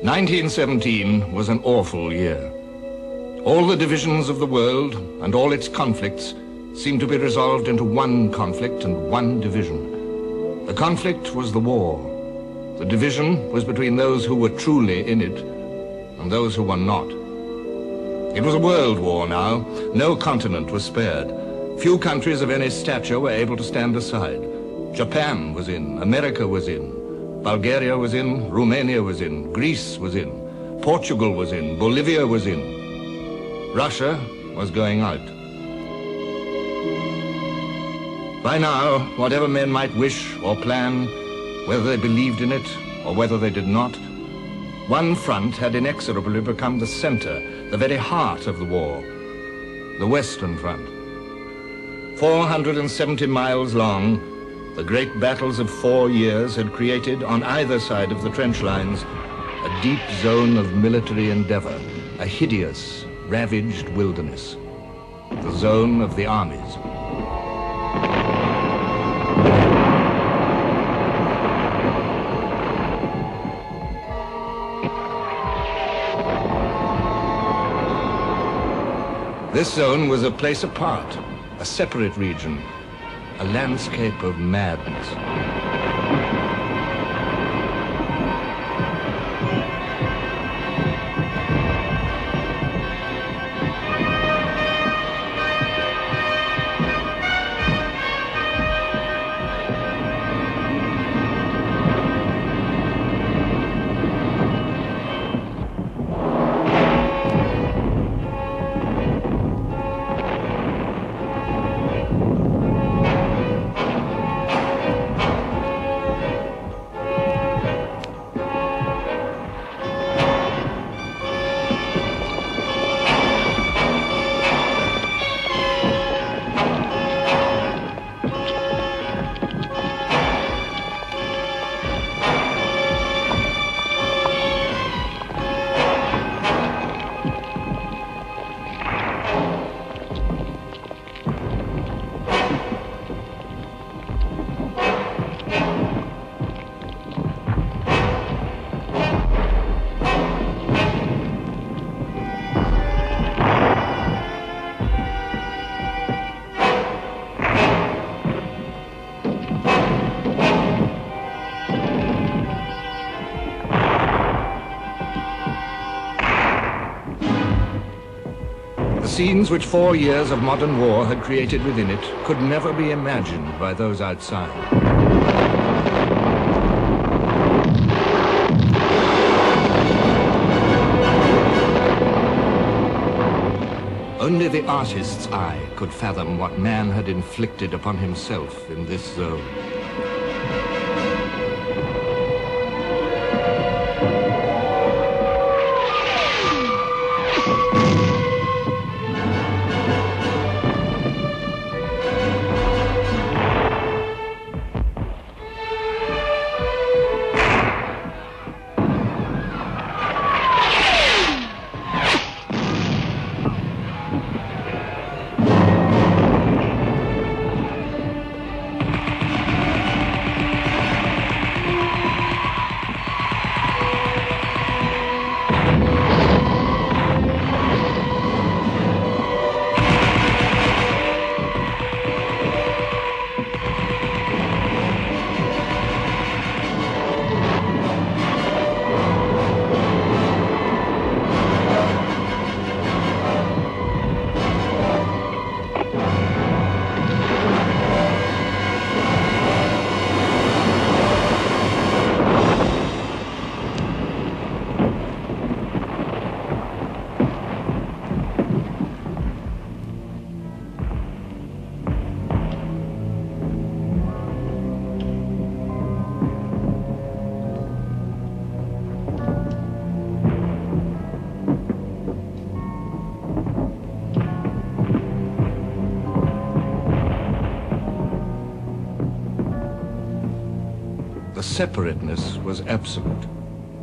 1917 was an awful year. All the divisions of the world and all its conflicts seemed to be resolved into one conflict and one division. The conflict was the war. The division was between those who were truly in it and those who were not. It was a world war now. No continent was spared. Few countries of any stature were able to stand aside. Japan was in, America was in, Bulgaria was in, Romania was in, Greece was in, Portugal was in, Bolivia was in. Russia was going out. By now, whatever men might wish or plan, whether they believed in it or whether they did not, one front had inexorably become the center, the very heart of the war, the Western Front. 470 miles long, the great battles of 4 years had created on either side of the trench lines a deep zone of military endeavor, a hideous, ravaged wilderness, the zone of the armies. This zone was a place apart, a separate region, a landscape of madness. The scenes which 4 years of modern war had created within it could never be imagined by those outside. Only the artist's eye could fathom what man had inflicted upon himself in this zone. The separateness was absolute.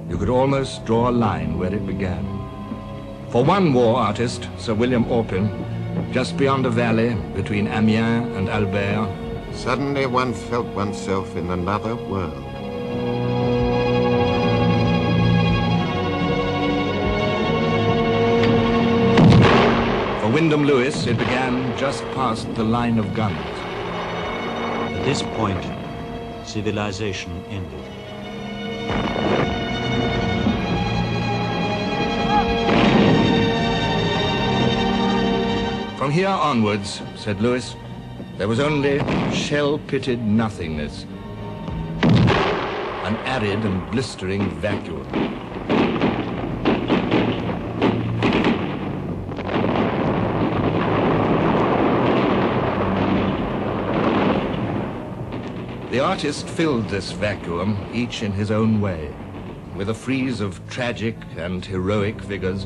You could almost draw a line where it began. For one war artist, Sir William Orpin, just beyond a valley between Amiens and Albert, suddenly one felt oneself in another world. Wyndham Lewis, it began just past the line of guns. At this point, civilization ended. From here onwards, said Lewis, there was only shell-pitted nothingness, an arid and blistering vacuum. The artist filled this vacuum, each in his own way, with a frieze of tragic and heroic figures.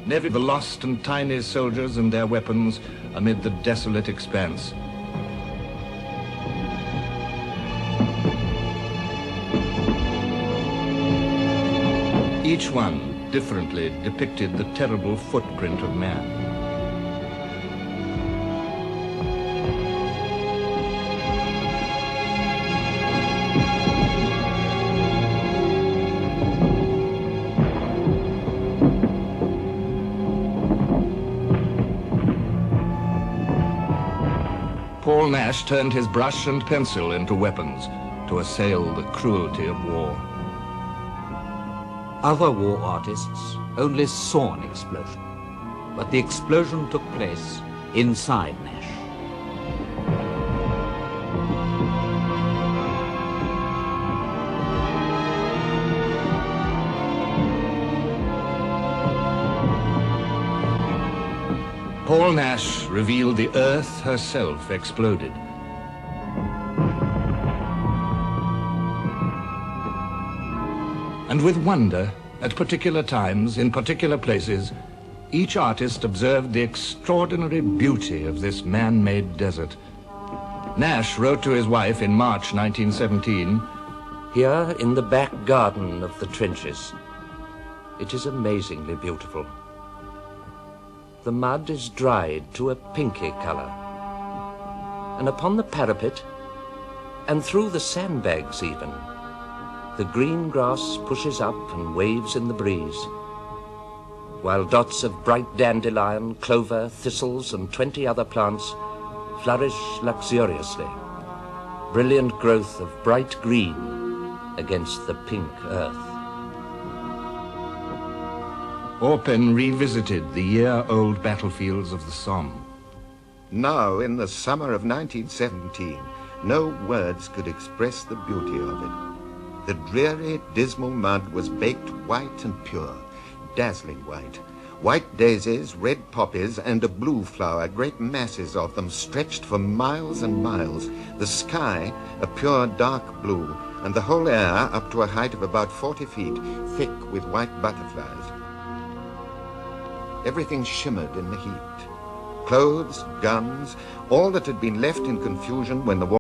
Never the lost and tiny soldiers and their weapons amid the desolate expanse. Each one differently depicted the terrible footprint of man. Paul Nash turned his brush and pencil into weapons to assail the cruelty of war. Other war artists only saw an explosion, but the explosion took place inside Nash. Paul Nash revealed the earth herself exploded. And with wonder, at particular times, in particular places, each artist observed the extraordinary beauty of this man-made desert. Nash wrote to his wife in March 1917, "Here in the back garden of the trenches, it is amazingly beautiful. The mud is dried to a pinky color, and upon the parapet, and through the sandbags even, the green grass pushes up and waves in the breeze, while dots of bright dandelion, clover, thistles, and 20 other plants flourish luxuriously, brilliant growth of bright green against the pink earth." Orpen revisited the year-old battlefields of the Somme. Now, in the summer of 1917, no words could express the beauty of it. The dreary, dismal mud was baked white and pure, dazzling white. White daisies, red poppies, and a blue flower, great masses of them, stretched for miles and miles. The sky, a pure dark blue, and the whole air up to a height of about 40 feet, thick with white butterflies. Everything shimmered in the heat. Clothes, guns, all that had been left in confusion when the war